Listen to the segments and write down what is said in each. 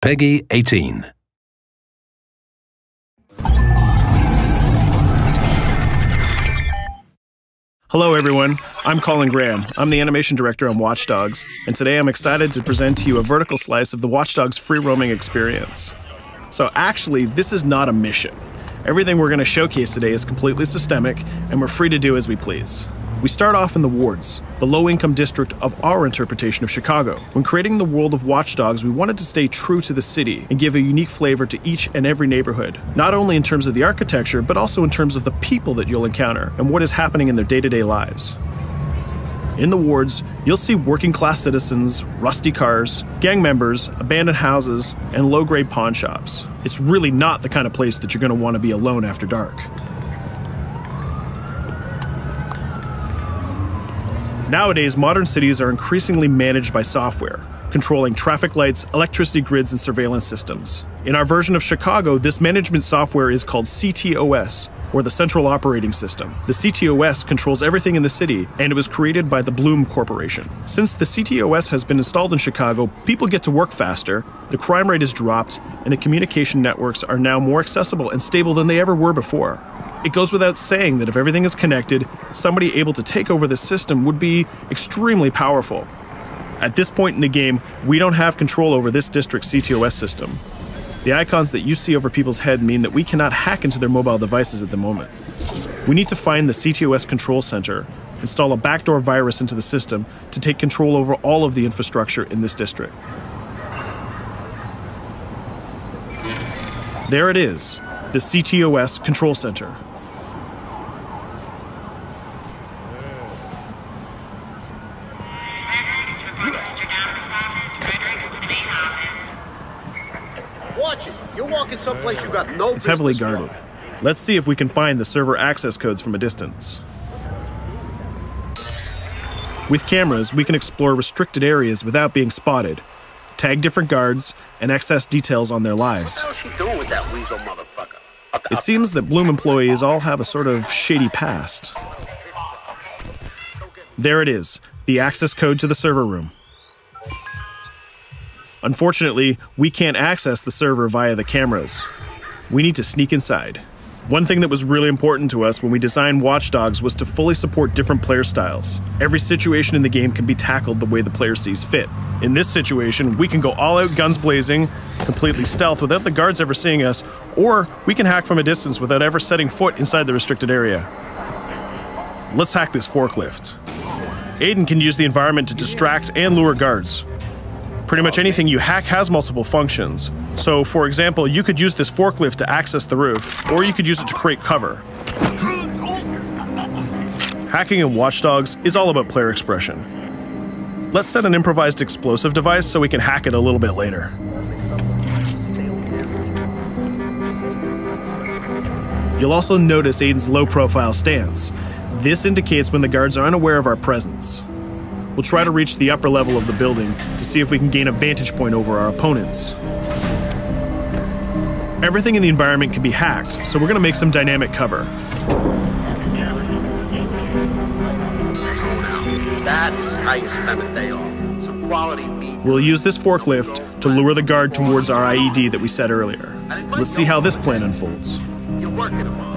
Peggy 18. Hello everyone, I'm Colin Graham. I'm the animation director on Watch Dogs, and today I'm excited to present to you a vertical slice of the Watch Dogs free roaming experience. So actually, this is not a mission. Everything we're going to showcase today is completely systemic, and we're free to do as we please. We start off in the wards, the low-income district of our interpretation of Chicago. When creating the world of Watch Dogs, we wanted to stay true to the city and give a unique flavor to each and every neighborhood, not only in terms of the architecture, but also in terms of the people that you'll encounter and what is happening in their day-to-day lives. In the wards, you'll see working-class citizens, rusty cars, gang members, abandoned houses, and low-grade pawn shops. It's really not the kind of place that you're going to want to be alone after dark. Nowadays, modern cities are increasingly managed by software, controlling traffic lights, electricity grids, and surveillance systems. In our version of Chicago, this management software is called CTOS, or the Central Operating System. The CTOS controls everything in the city, and it was created by the Bloom Corporation. Since the CTOS has been installed in Chicago, people get to work faster, the crime rate is dropped, and the communication networks are now more accessible and stable than they ever were before. It goes without saying that if everything is connected, somebody able to take over the system would be extremely powerful. At this point in the game, we don't have control over this district's CTOS system. The icons that you see over people's head mean that we cannot hack into their mobile devices at the moment. We need to find the CTOS control center, install a backdoor virus into the system to take control over all of the infrastructure in this district. There it is, the CTOS control center. Watch it. You're walking someplace you got no business. It's heavily guarded. Let's see if we can find the server access codes from a distance. With cameras, we can explore restricted areas without being spotted, tag different guards, and access details on their lives. What the hell is she doing with that weasel motherfucker? It seems that Bloom employees all have a sort of shady past. There it is, the access code to the server room. Unfortunately, we can't access the server via the cameras. We need to sneak inside. One thing that was really important to us when we designed Watch Dogs was to fully support different player styles. Every situation in the game can be tackled the way the player sees fit. In this situation, we can go all out guns blazing, completely stealth without the guards ever seeing us, or we can hack from a distance without ever setting foot inside the restricted area. Let's hack this forklift. Aiden can use the environment to distract and lure guards. Pretty much anything you hack has multiple functions. So, for example, you could use this forklift to access the roof, or you could use it to create cover. Hacking in Watch Dogs is all about player expression. Let's set an improvised explosive device so we can hack it a little bit later. You'll also notice Aiden's low-profile stance. This indicates when the guards are unaware of our presence. We'll try to reach the upper level of the building to see if we can gain a vantage point over our opponents. Everything in the environment can be hacked, so we're going to make some dynamic cover. That's how you spend a day off. Some quality meat. We'll use this forklift to lure the guard towards our IED that we set earlier. Let's see how this plan unfolds. You're working them on.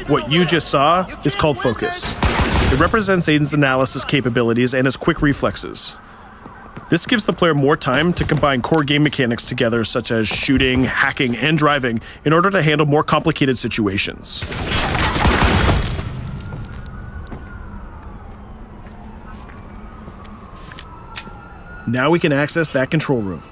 What you just saw is called focus. It represents Aiden's analysis capabilities and his quick reflexes. This gives the player more time to combine core game mechanics together, such as shooting, hacking, and driving, in order to handle more complicated situations. Now we can access that control room.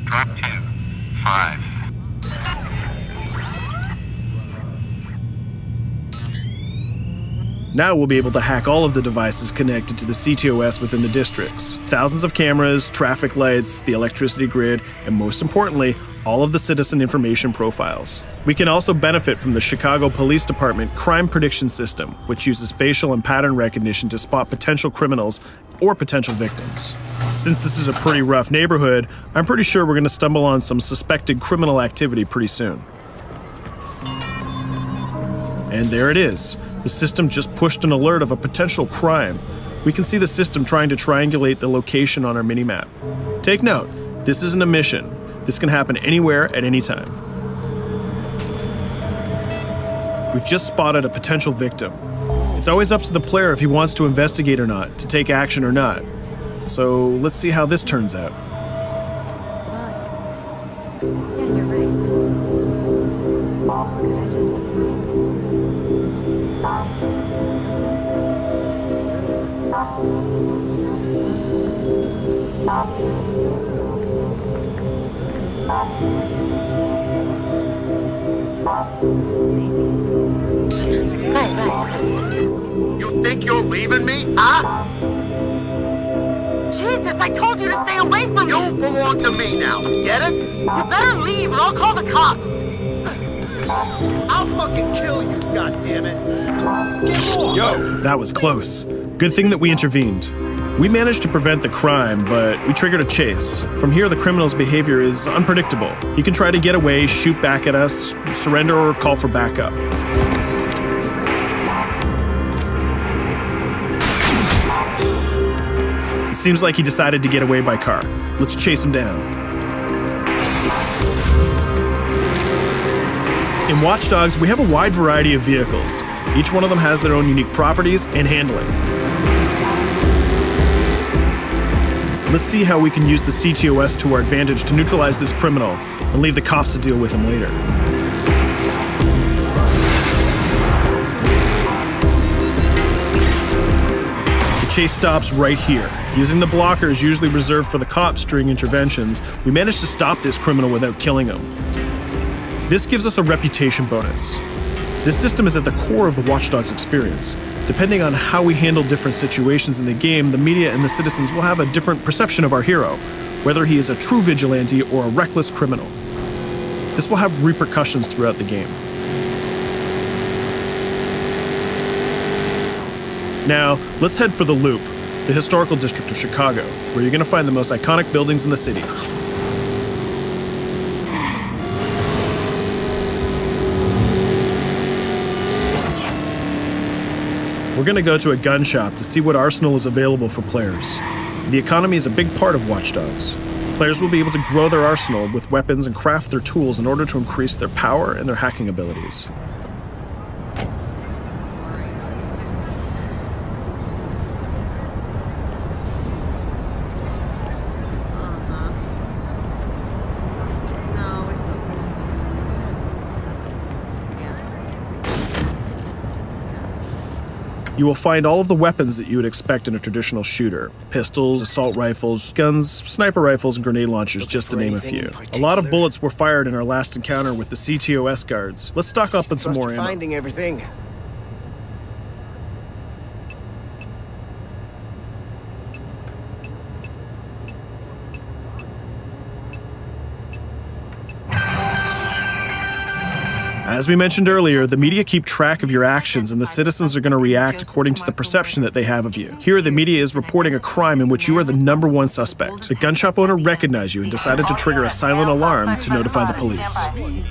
Drop 2, 5. Now we'll be able to hack all of the devices connected to the CTOS within the districts. Thousands of cameras, traffic lights, the electricity grid, and most importantly, all of the citizen information profiles. We can also benefit from the Chicago Police Department Crime Prediction System, which uses facial and pattern recognition to spot potential criminals or potential victims. Since this is a pretty rough neighborhood, I'm pretty sure we're going to stumble on some suspected criminal activity pretty soon. And there it is. The system just pushed an alert of a potential crime. We can see the system trying to triangulate the location on our minimap. Take note, this isn't a mission. This can happen anywhere at any time. We've just spotted a potential victim. It's always up to the player if he wants to investigate or not, to take action or not. So let's see how this turns out. Yeah, you're right. Could I just... You think you're leaving me? Huh? Jesus, I told you to stay away from me! You belong to me now, get it? You better leave or I'll call the cops! I'll fucking kill you, goddammit! Get off! Yo, that was close. Good thing that we intervened. We managed to prevent the crime, but we triggered a chase. From here, the criminal's behavior is unpredictable. He can try to get away, shoot back at us, surrender, or call for backup. It seems like he decided to get away by car. Let's chase him down. In Watch Dogs, we have a wide variety of vehicles. Each one of them has their own unique properties and handling. Let's see how we can use the CTOS to our advantage to neutralize this criminal and leave the cops to deal with him later. The chase stops right here. Using the blockers usually reserved for the cops during interventions, we managed to stop this criminal without killing him. This gives us a reputation bonus. This system is at the core of the Watch Dogs experience. Depending on how we handle different situations in the game, the media and the citizens will have a different perception of our hero, whether he is a true vigilante or a reckless criminal. This will have repercussions throughout the game. Now, let's head for the Loop, the historical district of Chicago, where you're going to find the most iconic buildings in the city. We're going to go to a gun shop to see what arsenal is available for players. The economy is a big part of Watch Dogs. Players will be able to grow their arsenal with weapons and craft their tools in order to increase their power and their hacking abilities. You will find all of the weapons that you would expect in a traditional shooter. Pistols, assault rifles, guns, sniper rifles, and grenade launchers, just to name a few. A lot of bullets were fired in our last encounter with the CTOS guards. Let's stock up on some more ammo. Finding everything. As we mentioned earlier, the media keep track of your actions and the citizens are going to react according to the perception that they have of you. Here, the media is reporting a crime in which you are the #1 suspect. The gun shop owner recognized you and decided to trigger a silent alarm to notify the police. Copy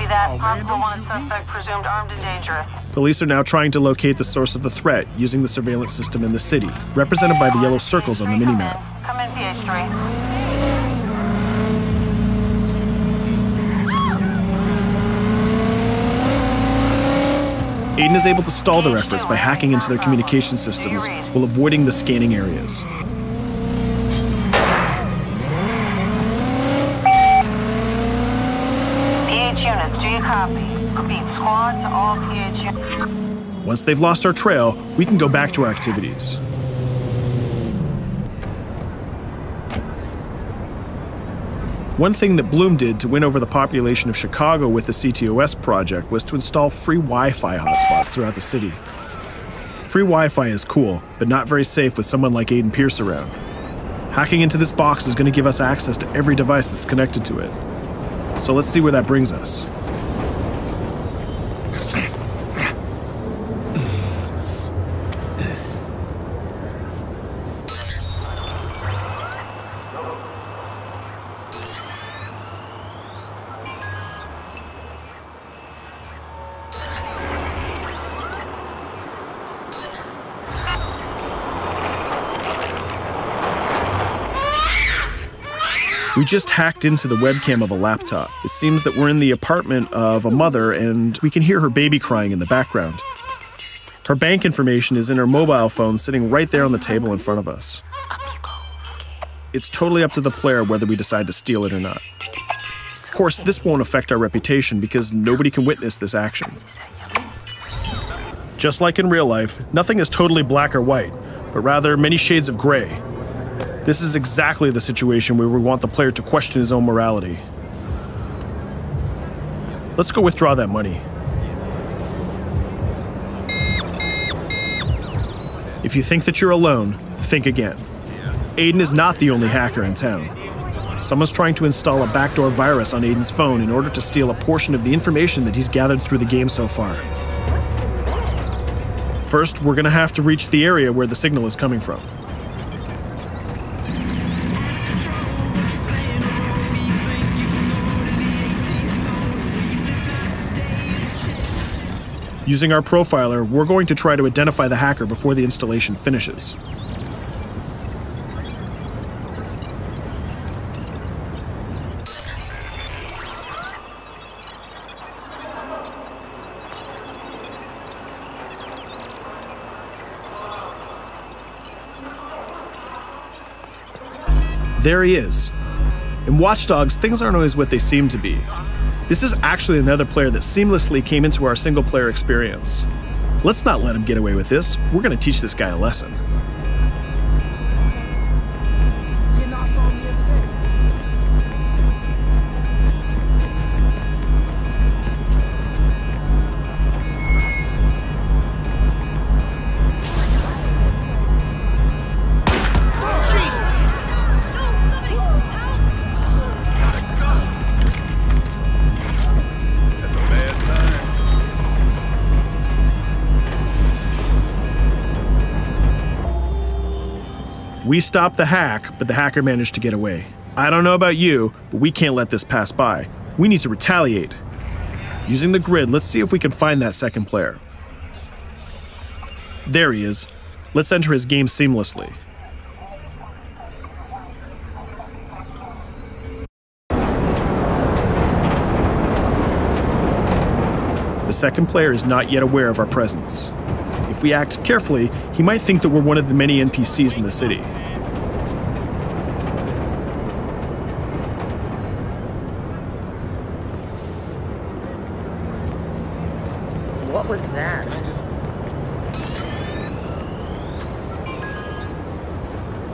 that. Possible one suspect presumed armed and dangerous. Police are now trying to locate the source of the threat using the surveillance system in the city, represented by the yellow circles on the minimap. Come in, PH3. Aiden is able to stall their efforts by hacking into their communication systems while avoiding the scanning areas. PH units, do you copy? Repeat, squad to all PH units. Once they've lost our trail, we can go back to our activities. One thing that Bloom did to win over the population of Chicago with the CTOS project was to install free Wi-Fi hotspots throughout the city. Free Wi-Fi is cool, but not very safe with someone like Aiden Pierce around. Hacking into this box is going to give us access to every device that's connected to it. So let's see where that brings us. We just hacked into the webcam of a laptop. It seems that we're in the apartment of a mother and we can hear her baby crying in the background. Her bank information is in her mobile phone sitting right there on the table in front of us. It's totally up to the player whether we decide to steal it or not. Of course, this won't affect our reputation because nobody can witness this action. Just like in real life, nothing is totally black or white, but rather many shades of gray. This is exactly the situation where we want the player to question his own morality. Let's go withdraw that money. If you think that you're alone, think again. Aiden is not the only hacker in town. Someone's trying to install a backdoor virus on Aiden's phone in order to steal a portion of the information that he's gathered through the game so far. First, we're gonna have to reach the area where the signal is coming from. Using our profiler, we're going to try to identify the hacker before the installation finishes. There he is. In Watch Dogs, things aren't always what they seem to be. This is actually another player that seamlessly came into our single-player experience. Let's not let him get away with this. We're going to teach this guy a lesson. We stopped the hack, but the hacker managed to get away. I don't know about you, but we can't let this pass by. We need to retaliate. Using the grid, let's see if we can find that second player. There he is. Let's enter his game seamlessly. The second player is not yet aware of our presence. If we act carefully, he might think that we're one of the many NPCs in the city. What was that?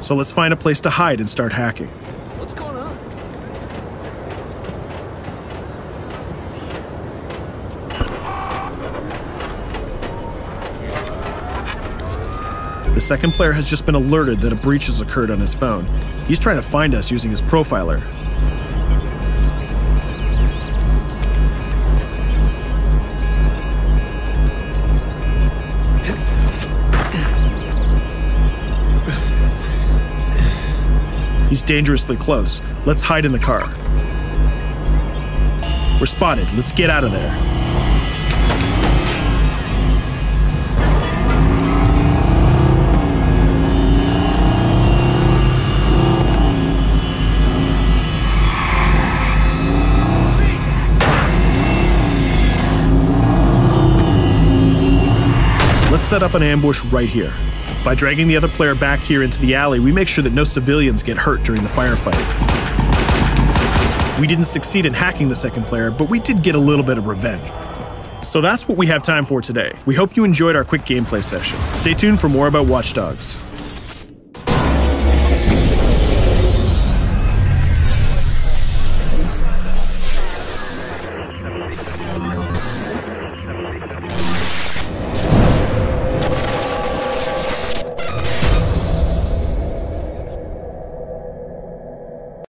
So let's find a place to hide and start hacking. What's going on? The second player has just been alerted that a breach has occurred on his phone. He's trying to find us using his profiler. He's dangerously close. Let's hide in the car. We're spotted. Let's get out of there. Let's set up an ambush right here. By dragging the other player back here into the alley, we make sure that no civilians get hurt during the firefight. We didn't succeed in hacking the second player, but we did get a little bit of revenge. So that's what we have time for today. We hope you enjoyed our quick gameplay session. Stay tuned for more about Watch Dogs.